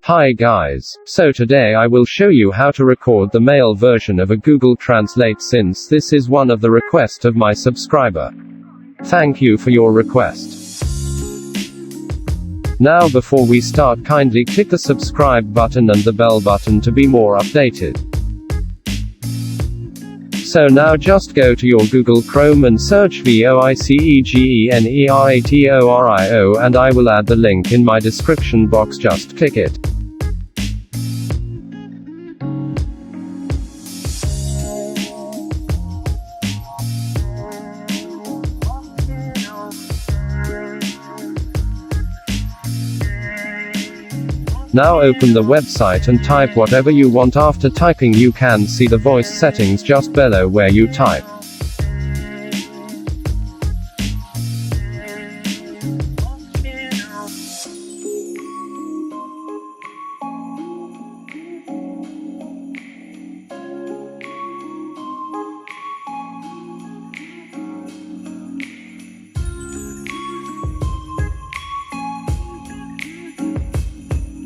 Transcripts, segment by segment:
Hi guys, so today I will show you how to record the male version of a Google Translate since this is one of the request of my subscriber. Thank you for your request. Now before we start, kindly click the subscribe button and the bell button to be more updated. So now just go to your Google Chrome and search VOICEGENERATORIO and I will add the link in my description box, just click it. Now open the website and type whatever you want. After typing you can see the voice settings just below where you type.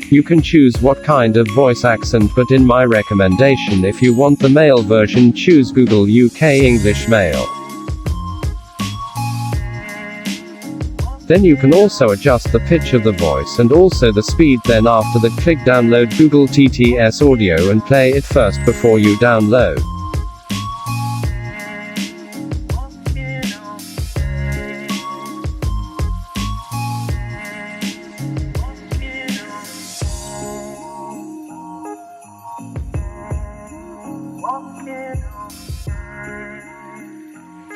You can choose what kind of voice accent, but in my recommendation, if you want the male version, choose Google UK English Male. Then you can also adjust the pitch of the voice and also the speed. Then after that, click download Google TTS audio and play it first before you download.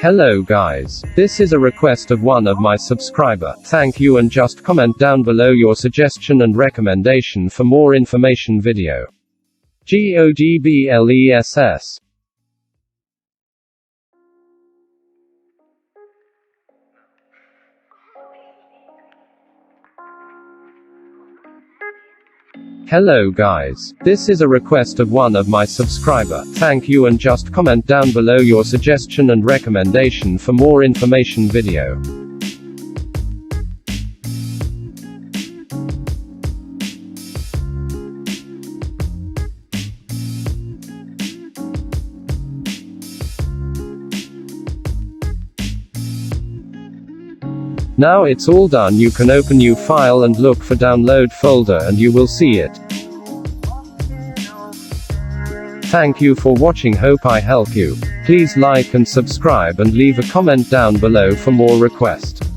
Hello guys, this is a request of one of my subscriber. Thank you, and just comment down below your suggestion and recommendation for more information video. GODBLESS. Hello guys, this is a request of one of my subscriber. Thank you, and just comment down below your suggestion and recommendation for more information video. Now it's all done, you can open new file and look for download folder and you will see it. Thank you for watching, hope I help you. Please like and subscribe and leave a comment down below for more requests.